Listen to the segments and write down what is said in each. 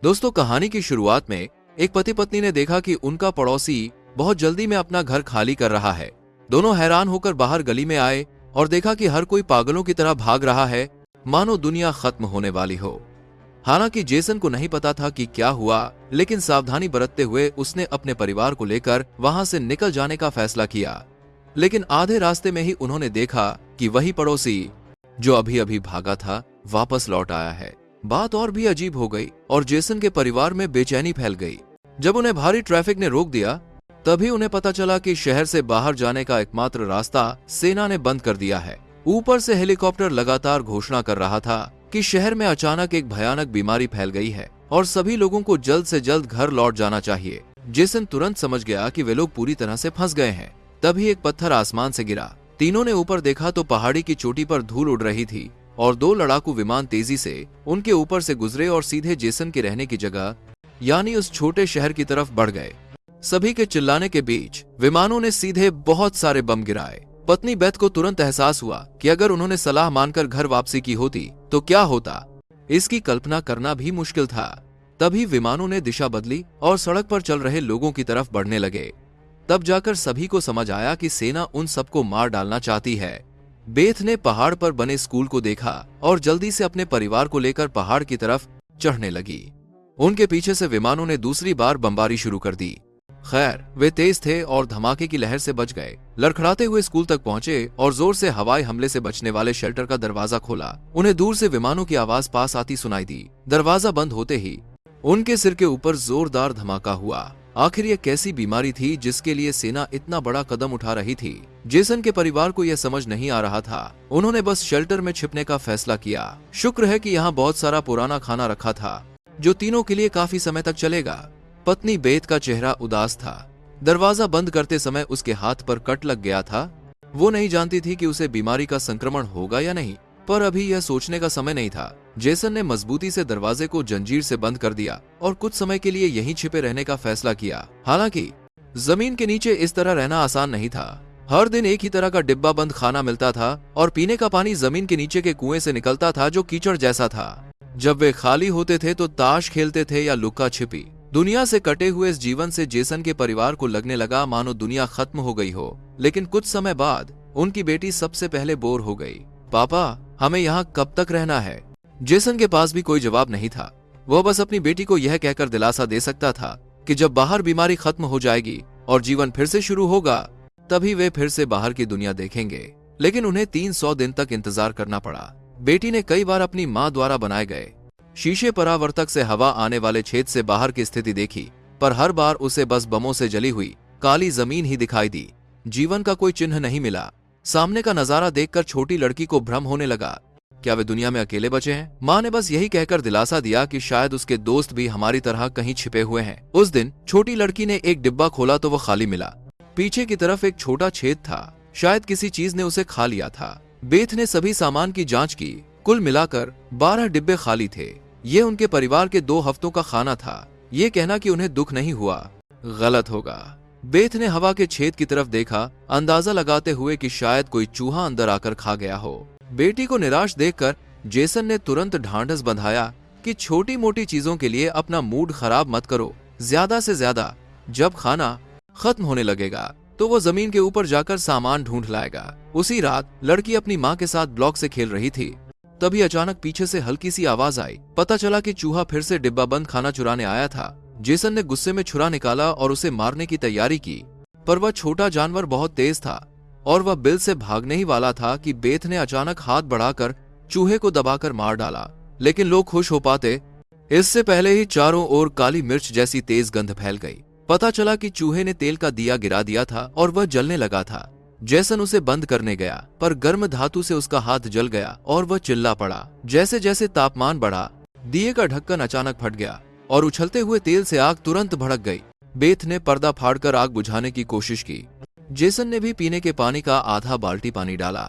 दोस्तों, कहानी की शुरुआत में एक पति पत्नी ने देखा कि उनका पड़ोसी बहुत जल्दी में अपना घर खाली कर रहा है। दोनों हैरान होकर बाहर गली में आए और देखा कि हर कोई पागलों की तरह भाग रहा है, मानो दुनिया खत्म होने वाली हो। हालांकि जेसन को नहीं पता था कि क्या हुआ, लेकिन सावधानी बरतते हुए उसने अपने परिवार को लेकर वहां से निकल जाने का फैसला किया। लेकिन आधे रास्ते में ही उन्होंने देखा कि वही पड़ोसी जो अभी अभी भागा था वापस लौट आया है। बात और भी अजीब हो गई और जेसन के परिवार में बेचैनी फैल गई। जब उन्हें भारी ट्रैफिक ने रोक दिया, तभी उन्हें पता चला कि शहर से बाहर जाने का एकमात्र रास्ता सेना ने बंद कर दिया है। ऊपर से हेलीकॉप्टर लगातार घोषणा कर रहा था कि शहर में अचानक एक भयानक बीमारी फैल गई है और सभी लोगों को जल्द से जल्द घर लौट जाना चाहिए। जेसन तुरंत समझ गया कि वे लोग पूरी तरह से फंस गए हैं। तभी एक पत्थर आसमान से गिरा। तीनों ने ऊपर देखा तो पहाड़ी की चोटी पर धूल उड़ रही थी और दो लड़ाकू विमान तेजी से उनके ऊपर से गुजरे और सीधे जेसन के रहने की जगह यानी उस छोटे शहर की तरफ बढ़ गए। सभी के चिल्लाने के बीच विमानों ने सीधे बहुत सारे बम गिराए। पत्नी बेथ को तुरंत एहसास हुआ कि अगर उन्होंने सलाह मानकर घर वापसी की होती तो क्या होता। इसकी कल्पना करना भी मुश्किल था। तभी विमानों ने दिशा बदली और सड़क पर चल रहे लोगों की तरफ बढ़ने लगे। तब जाकर सभी को समझ आया कि सेना उन सबको मार डालना चाहती है। बेथ ने पहाड़ पर बने स्कूल को देखा और जल्दी से अपने परिवार को लेकर पहाड़ की तरफ चढ़ने लगी। उनके पीछे से विमानों ने दूसरी बार बमबारी शुरू कर दी। खैर, वे तेज थे और धमाके की लहर से बच गए। लड़खड़ाते हुए स्कूल तक पहुंचे और जोर से हवाई हमले से बचने वाले शेल्टर का दरवाजा खोला। उन्हें दूर से विमानों की आवाज पास आती सुनाई दी। दरवाजा बंद होते ही उनके सिर के ऊपर जोरदार धमाका हुआ। आखिर ये कैसी बीमारी थी जिसके लिए सेना इतना बड़ा कदम उठा रही थी? जेसन के परिवार को यह समझ नहीं आ रहा था। उन्होंने बस शेल्टर में छिपने का फैसला किया। शुक्र है कि यहाँ बहुत सारा पुराना खाना रखा था जो तीनों के लिए काफी समय तक चलेगा। पत्नी बेथ का चेहरा उदास था। दरवाजा बंद करते समय उसके हाथ पर कट लग गया था। वो नहीं जानती थी कि उसे बीमारी का संक्रमण होगा या नहीं, पर अभी यह सोचने का समय नहीं था। जेसन ने मजबूती से दरवाजे को जंजीर से बंद कर दिया और कुछ समय के लिए यहीं छिपे रहने का फैसला किया। हालांकि जमीन के नीचे इस तरह रहना आसान नहीं था। हर दिन एक ही तरह का डिब्बा बंद खाना मिलता था और पीने का पानी जमीन के नीचे के कुएं से निकलता था जो कीचड़ जैसा था। जब वे खाली होते थे तो ताश खेलते थे या लुक्का छिपी। दुनिया से कटे हुए इस जीवन से जेसन के परिवार को लगने लगा मानो दुनिया खत्म हो गई हो। लेकिन कुछ समय बाद उनकी बेटी सबसे पहले बोर हो गई। पापा, हमें यहाँ कब तक रहना है? जेसन के पास भी कोई जवाब नहीं था। वह बस अपनी बेटी को यह कहकर दिलासा दे सकता था कि जब बाहर बीमारी खत्म हो जाएगी और जीवन फिर से शुरू होगा, तभी वे फिर से बाहर की दुनिया देखेंगे। लेकिन उन्हें 300 दिन तक इंतजार करना पड़ा। बेटी ने कई बार अपनी माँ द्वारा बनाए गए शीशे परावर्तक से हवा आने वाले छेद से बाहर की स्थिति देखी, पर हर बार उसे बस बमों से जली हुई काली जमीन ही दिखाई दी। जीवन का कोई चिन्ह नहीं मिला। सामने का नजारा देखकर छोटी लड़की को भ्रम होने लगा। क्या वे दुनिया में अकेले बचे हैं? माँ ने बस यही कहकर दिलासा दिया कि शायद उसके दोस्त भी हमारी तरह कहीं छिपे हुए हैं। उस दिन छोटी लड़की ने एक डिब्बा खोला तो वो खाली मिला। पीछे की तरफ एक छोटा छेद था। शायद किसी चीज ने उसे खा लिया था। बेथ ने सभी सामान की जांच की। कुल मिलाकर 12 डिब्बे खाली थे। ये उनके परिवार के 2 हफ्तों का खाना था। ये कहना कि उन्हें दुख नहीं हुआ गलत होगा। बेथ ने हवा के छेद की तरफ देखा, अंदाजा लगाते हुए कि शायद कोई चूहा अंदर आकर खा गया हो। बेटी को निराश देखकर जेसन ने तुरंत ढांढस बंधाया कि छोटी मोटी चीजों के लिए अपना मूड खराब मत करो। ज्यादा से ज्यादा जब खाना खत्म होने लगेगा तो वो जमीन के ऊपर जाकर सामान ढूंढ लाएगा। उसी रात लड़की अपनी माँ के साथ ब्लॉक से खेल रही थी। तभी अचानक पीछे से हल्की सी आवाज आई। पता चला कि चूहा फिर से डिब्बा बंद खाना चुराने आया था। जेसन ने गुस्से में छुरा निकाला और उसे मारने की तैयारी की, पर वह छोटा जानवर बहुत तेज था और वह बिल से भागने ही वाला था कि बेथ ने अचानक हाथ बढ़ाकर चूहे को दबाकर मार डाला। लेकिन लोग खुश हो पाते इससे पहले ही चारों ओर काली मिर्च जैसी तेज गंध फैल गई। पता चला कि चूहे ने तेल का दिया गिरा दिया था और वह जलने लगा था। जेसन उसे बंद करने गया, पर गर्म धातु से उसका हाथ जल गया और वह चिल्ला पड़ा। जैसे जैसे तापमान बढ़ा, दिए का ढक्कन अचानक फट गया और उछलते हुए तेल से आग तुरंत भड़क गई। बेथ ने पर्दा फाड़कर आग बुझाने की कोशिश की। जेसन ने भी पीने के पानी का आधा बाल्टी पानी डाला।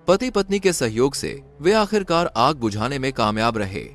पति पत्नी के सहयोग से वे आखिरकार आग बुझाने में कामयाब रहे।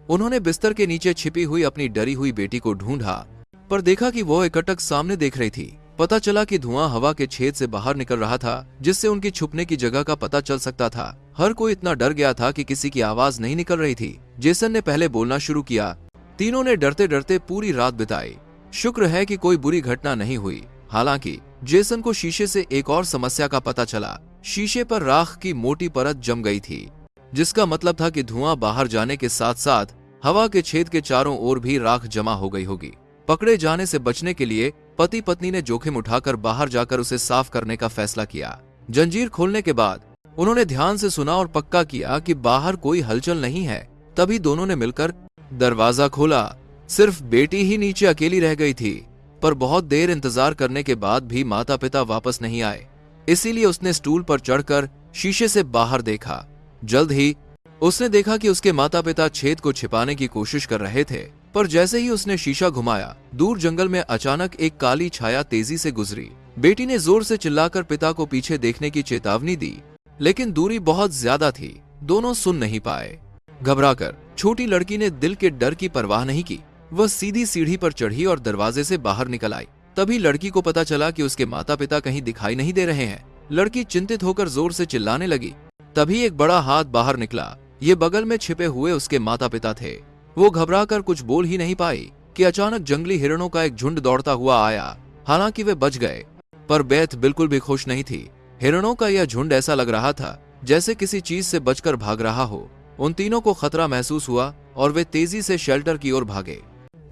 उन्होंने बिस्तर के नीचे छिपी हुई अपनी डरी हुई बेटी को ढूंढा, पर देखा कि वो एकटक सामने देख रही थी। पता चला कि धुआं हवा के छेद से बाहर निकल रहा था, जिससे उनकी छुपने की जगह का पता चल सकता था। हर कोई इतना डर गया था कि किसी की आवाज नहीं निकल रही थी। जेसन ने पहले बोलना शुरू किया, तीनों ने डरते डरते पूरी रात बिताई। शुक्र है कि कोई बुरी घटना नहीं हुई। हालांकि जेसन को शीशे से एक और समस्या का पता चला। शीशे पर राख की मोटी परत जम गई थी, जिसका मतलब था कि धुआं बाहर जाने के साथ साथ हवा के छेद के चारों ओर भी राख जमा हो गई होगी। पकड़े जाने से बचने के लिए पति पत्नी ने जोखिम उठाकर बाहर जाकर उसे साफ करने का फैसला किया। जंजीर खोलने के बाद उन्होंने ध्यान से सुना और पक्का किया कि बाहर कोई हलचल नहीं है। तभी दोनों ने मिलकर दरवाजा खोला। सिर्फ बेटी ही नीचे अकेली रह गई थी, पर बहुत देर इंतजार करने के बाद भी माता पिता वापस नहीं आए। इसीलिए उसने स्टूल पर चढ़कर शीशे से बाहर देखा। जल्द ही उसने देखा कि उसके माता पिता छेद को छिपाने की कोशिश कर रहे थे, पर जैसे ही उसने शीशा घुमाया, दूर जंगल में अचानक एक काली छाया तेजी से गुजरी। बेटी ने जोर से चिल्लाकर पिता को पीछे देखने की चेतावनी दी, लेकिन दूरी बहुत ज्यादा थी, दोनों सुन नहीं पाए। घबराकर छोटी लड़की ने दिल के डर की परवाह नहीं की। वह सीधी सीढ़ी पर चढ़ी और दरवाजे से बाहर निकल आई। तभी लड़की को पता चला कि उसके माता पिता कहीं दिखाई नहीं दे रहे हैं। लड़की चिंतित होकर जोर से चिल्लाने लगी। तभी एक बड़ा हाथ बाहर निकला। ये बगल में छिपे हुए उसके माता पिता थे। वो घबराकर कुछ बोल ही नहीं पाई कि अचानक जंगली हिरणों का एक झुंड दौड़ता हुआ आया। हालांकि वे बच गए, पर बेथ बिल्कुल भी खुश नहीं थी। हिरणों का यह झुंड ऐसा लग रहा था जैसे किसी चीज से बचकर भाग रहा हो। उन तीनों को खतरा महसूस हुआ और वे तेजी से शेल्टर की ओर भागे।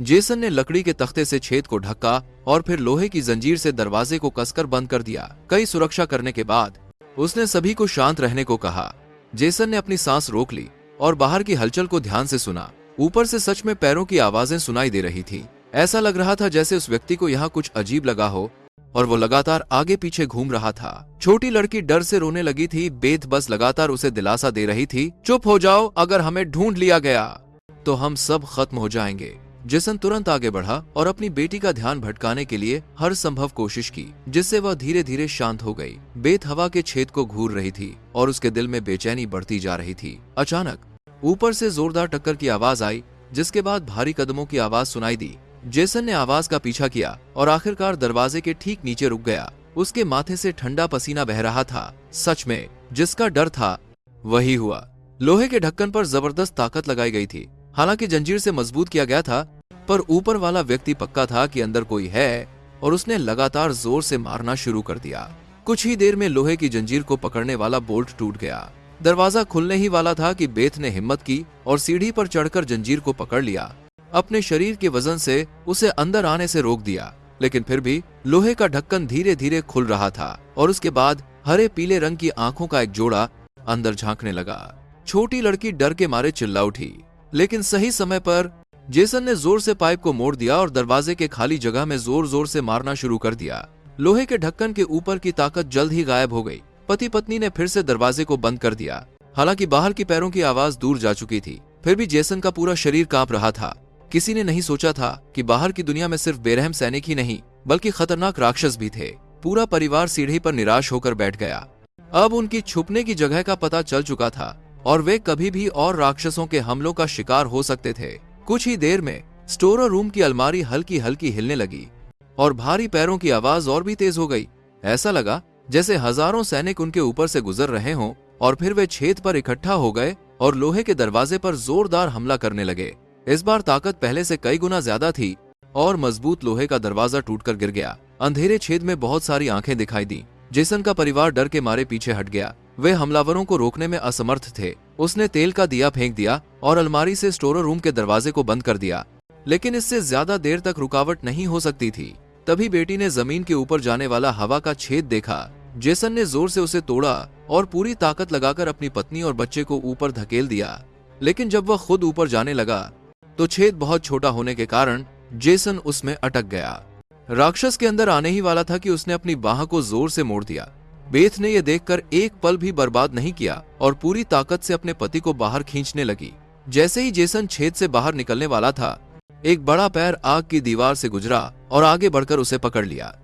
जेसन ने लकड़ी के तख्ते से छेद को ढका और फिर लोहे की जंजीर से दरवाजे को कसकर बंद कर दिया। कई सुरक्षा करने के बाद उसने सभी को शांत रहने को कहा। जेसन ने अपनी सांस रोक ली और बाहर की हलचल को ध्यान से सुना। ऊपर से सच में पैरों की आवाजें सुनाई दे रही थी। ऐसा लग रहा था जैसे उस व्यक्ति को यहाँ कुछ अजीब लगा हो और वो लगातार आगे पीछे घूम रहा था। छोटी लड़की डर से रोने लगी थी। बेथ बस लगातार उसे दिलासा दे रही थी, चुप हो जाओ, अगर हमें ढूंढ लिया गया तो हम सब खत्म हो जाएंगे। जेसन तुरंत आगे बढ़ा और अपनी बेटी का ध्यान भटकाने के लिए हर संभव कोशिश की, जिससे वह धीरे धीरे शांत हो गई। बेथ हवा के छेद को घूर रही थी और उसके दिल में बेचैनी बढ़ती जा रही थी। अचानक ऊपर से जोरदार टक्कर की आवाज आई, जिसके बाद भारी कदमों की आवाज सुनाई दी। जेसन ने आवाज का पीछा किया और आखिरकार दरवाजे के ठीक नीचे रुक गया। उसके माथे से ठंडा पसीना बह रहा था। सच में जिसका डर था वही हुआ। लोहे के ढक्कन पर जबरदस्त ताकत लगाई गई थी। हालांकि जंजीर से मजबूत किया गया था, पर ऊपर वाला व्यक्ति पक्का था कि अंदर कोई है और उसने लगातार जोर से मारना शुरू कर दिया। कुछ ही देर में लोहे की जंजीर को पकड़ने वाला बोल्ट टूट गया। दरवाजा खुलने ही वाला था कि बेथ ने हिम्मत की और सीढ़ी पर चढ़कर जंजीर को पकड़ लिया। अपने शरीर के वजन से उसे अंदर आने से रोक दिया, लेकिन फिर भी लोहे का ढक्कन धीरे धीरे खुल रहा था और उसके बाद हरे पीले रंग की आंखों का एक जोड़ा अंदर झांकने लगा। छोटी लड़की डर के मारे चिल्ला उठी, लेकिन सही समय पर जेसन ने जोर से पाइप को मोड़ दिया और दरवाजे के खाली जगह में जोर जोर से मारना शुरू कर दिया। लोहे के ढक्कन के ऊपर की ताकत जल्द ही गायब हो गई। पति पत्नी ने फिर से दरवाजे को बंद कर दिया। हालांकि बाहर की पैरों की आवाज दूर जा चुकी थी, फिर भी जेसन का पूरा शरीर कांप रहा था। किसी ने नहीं सोचा था कि बाहर की दुनिया में सिर्फ बेरहम सैनिक ही नहीं, बल्कि खतरनाक राक्षस भी थे। पूरा परिवार सीढ़ी पर निराश होकर बैठ गया। अब उनकी छुपने की जगह का पता चल चुका था और वे कभी भी और राक्षसों के हमलों का शिकार हो सकते थे। कुछ ही देर में स्टोर रूम की अलमारी हल्की हल्की हिलने लगी और भारी पैरों की आवाज और भी तेज हो गई। ऐसा लगा जैसे हजारों सैनिक उनके ऊपर से गुजर रहे हों और फिर वे छेद पर इकट्ठा हो गए और लोहे के दरवाजे पर जोरदार हमला करने लगे। इस बार ताकत पहले से कई गुना ज्यादा थी और मजबूत लोहे का दरवाजा टूटकर गिर गया। अंधेरे छेद में बहुत सारी आंखें दिखाई दी। जेसन का परिवार डर के मारे पीछे हट गया। वे हमलावरों को रोकने में असमर्थ थे। उसने तेल का दिया फेंक दिया और अलमारी से स्टोर रूम के दरवाजे को बंद कर दिया, लेकिन इससे ज्यादा देर तक रुकावट नहीं हो सकती थी। तभी बेटी ने जमीन के ऊपर जाने वाला हवा का छेद देखा। जेसन ने जोर से उसे तोड़ा और पूरी ताकत लगाकर अपनी पत्नी और बच्चे को ऊपर धकेल दिया, लेकिन जब वह खुद ऊपर जाने लगा तो छेद बहुत छोटा होने के कारण जेसन उसमें अटक गया। राक्षस के अंदर आने ही वाला था कि उसने अपनी बाह को जोर से मोड़ दिया। बेथ ने यह देखकर एक पल भी बर्बाद नहीं किया और पूरी ताकत से अपने पति को बाहर खींचने लगी। जैसे ही जेसन छेद से बाहर निकलने वाला था, एक बड़ा पैर आग की दीवार से गुजरा और आगे बढ़कर उसे पकड़ लिया।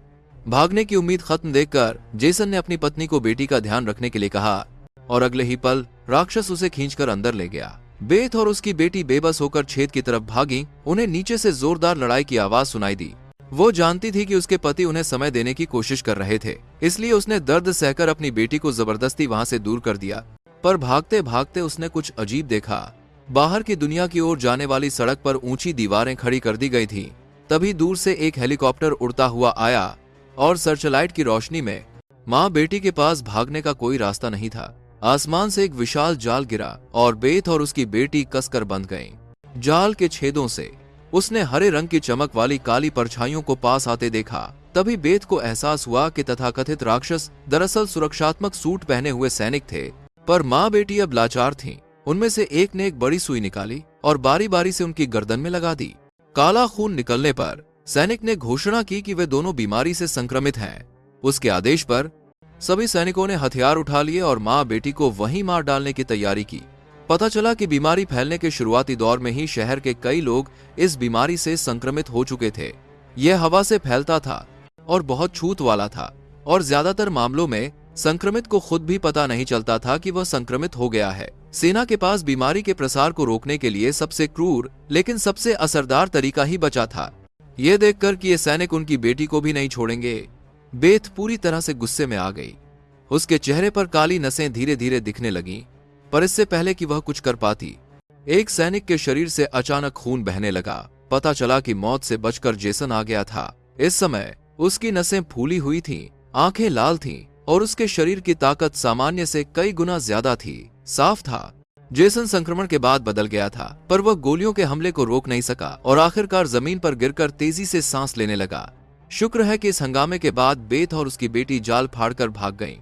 भागने की उम्मीद खत्म देखकर जेसन ने अपनी पत्नी को बेटी का ध्यान रखने के लिए कहा और अगले ही पल राक्षस उसे खींचकर अंदर ले गया। बेथ और उसकी बेटी बेबस होकर छेद की तरफ भागी। उन्हें नीचे से जोरदार लड़ाई की आवाज सुनाई दी। वो जानती थी कि उसके पति उन्हें समय देने की कोशिश कर रहे थे, इसलिए उसने दर्द सहकर अपनी बेटी को जबरदस्ती वहां से दूर कर दिया। पर भागते भागते उसने कुछ अजीब देखा। बाहर की दुनिया की ओर जाने वाली सड़क पर ऊंची दीवारें खड़ी कर दी गई थीं। तभी दूर से एक हेलीकॉप्टर उड़ता हुआ आया और सर्चलाइट की रोशनी में माँ बेटी के पास भागने का कोई रास्ता नहीं था। आसमान से एक विशाल जाल गिरा और बेथ और उसकी बेटी कसकर बंध गईं। जाल के छेदों से उसने हरे रंग की चमक वाली काली परछाइयों को पास आते देखा। तभी बेथ को एहसास हुआ कि तथाकथित राक्षस दरअसल सुरक्षात्मक सूट पहने हुए सैनिक थे, पर माँ बेटी अब लाचार थीं। उनमें से एक ने एक बड़ी सुई निकाली और बारी बारी से उनकी गर्दन में लगा दी। काला खून निकलने पर सैनिक ने घोषणा की कि वे दोनों बीमारी से संक्रमित हैं। उसके आदेश पर सभी सैनिकों ने हथियार उठा लिए और माँ बेटी को वहीं मार डालने की तैयारी की। पता चला कि बीमारी फैलने के शुरुआती दौर में ही शहर के कई लोग इस बीमारी से संक्रमित हो चुके थे। यह हवा से फैलता था और बहुत छूत वाला था और ज्यादातर मामलों में संक्रमित को खुद भी पता नहीं चलता था कि वह संक्रमित हो गया है। सेना के पास बीमारी के प्रसार को रोकने के लिए सबसे क्रूर लेकिन सबसे असरदार तरीका ही बचा था। ये देखकर कि ये सैनिक उनकी बेटी को भी नहीं छोड़ेंगे, बेथ पूरी तरह से गुस्से में आ गई। उसके चेहरे पर काली नसें धीरे धीरे दिखने लगीं, पर इससे पहले कि वह कुछ कर पाती, एक सैनिक के शरीर से अचानक खून बहने लगा। पता चला कि मौत से बचकर जेसन आ गया था। इस समय उसकी नसें फूली हुई थीं, आंखें लाल थीं और उसके शरीर की ताकत सामान्य से कई गुना ज्यादा थी। साफ था जेसन संक्रमण के बाद बदल गया था, पर वह गोलियों के हमले को रोक नहीं सका और आखिरकार जमीन पर गिरकर तेजी से सांस लेने लगा। शुक्र है कि इस हंगामे के बाद बेथ और उसकी बेटी जाल फाड़कर भाग गईं।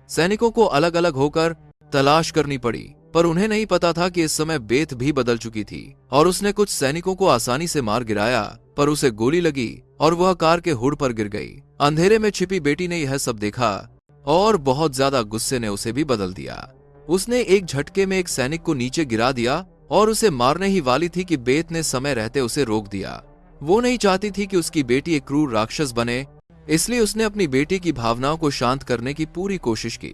सैनिकों को अलग अलग होकर तलाश करनी पड़ी, पर उन्हें नहीं पता था कि इस समय बेथ भी बदल चुकी थी और उसने कुछ सैनिकों को आसानी से मार गिराया, पर उसे गोली लगी और वह कार के हुड पर गिर गई। अंधेरे में छिपी बेटी ने यह सब देखा और बहुत ज्यादा गुस्से ने उसे भी बदल दिया। उसने एक झटके में एक सैनिक को नीचे गिरा दिया और उसे मारने ही वाली थी कि बेथ ने समय रहते उसे रोक दिया। वो नहीं चाहती थी कि उसकी बेटी एक क्रूर राक्षस बने, इसलिए उसने अपनी बेटी की भावनाओं को शांत करने की पूरी कोशिश की।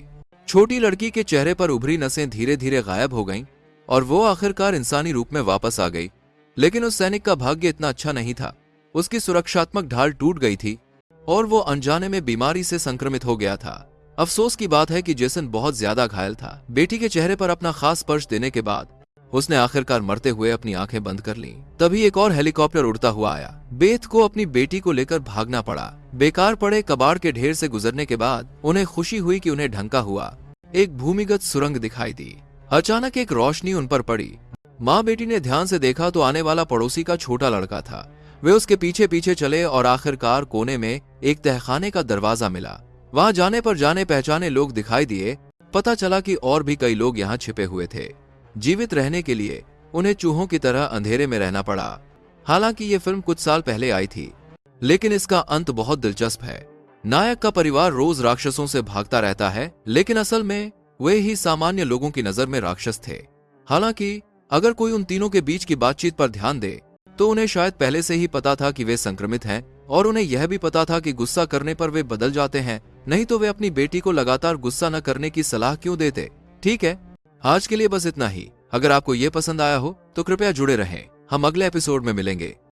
छोटी लड़की के चेहरे पर उभरी नसें धीरे धीरे गायब हो गईं और वो आखिरकार इंसानी रूप में वापस आ गई। लेकिन उस सैनिक का भाग्य इतना अच्छा नहीं था। उसकी सुरक्षात्मक ढाल टूट गई थी और वो अनजाने में बीमारी से संक्रमित हो गया था। अफसोस की बात है कि जेसन बहुत ज्यादा घायल था। बेटी के चेहरे पर अपना खास स्पर्श देने के बाद उसने आखिरकार मरते हुए अपनी आंखें बंद कर लीं। तभी एक और हेलीकॉप्टर उड़ता हुआ आया। बेथ को अपनी बेटी को लेकर भागना पड़ा। बेकार पड़े कबाड़ के ढेर से गुजरने के बाद उन्हें खुशी हुई कि उन्हें ढंका हुआ एक भूमिगत सुरंग दिखाई दी। अचानक एक रोशनी उन पर पड़ी। माँ बेटी ने ध्यान से देखा तो आने वाला पड़ोसी का छोटा लड़का था। वे उसके पीछे पीछे चले और आखिरकार कोने में एक तहखाने का दरवाजा मिला। वहां जाने पर जाने पहचाने लोग दिखाई दिए। पता चला कि और भी कई लोग यहाँ छिपे हुए थे। जीवित रहने के लिए उन्हें चूहों की तरह अंधेरे में रहना पड़ा। हालांकि ये फिल्म कुछ साल पहले आई थी, लेकिन इसका अंत बहुत दिलचस्प है। नायक का परिवार रोज राक्षसों से भागता रहता है, लेकिन असल में वे ही सामान्य लोगों की नजर में राक्षस थे। हालांकि अगर कोई उन तीनों के बीच की बातचीत पर ध्यान दे तो उन्हें शायद पहले से ही पता था कि वे संक्रमित हैं और उन्हें यह भी पता था कि गुस्सा करने पर वे बदल जाते हैं, नहीं तो वे अपनी बेटी को लगातार गुस्सा न करने की सलाह क्यों देते। ठीक है, आज के लिए बस इतना ही। अगर आपको ये पसंद आया हो तो कृपया जुड़े रहें। हम अगले एपिसोड में मिलेंगे।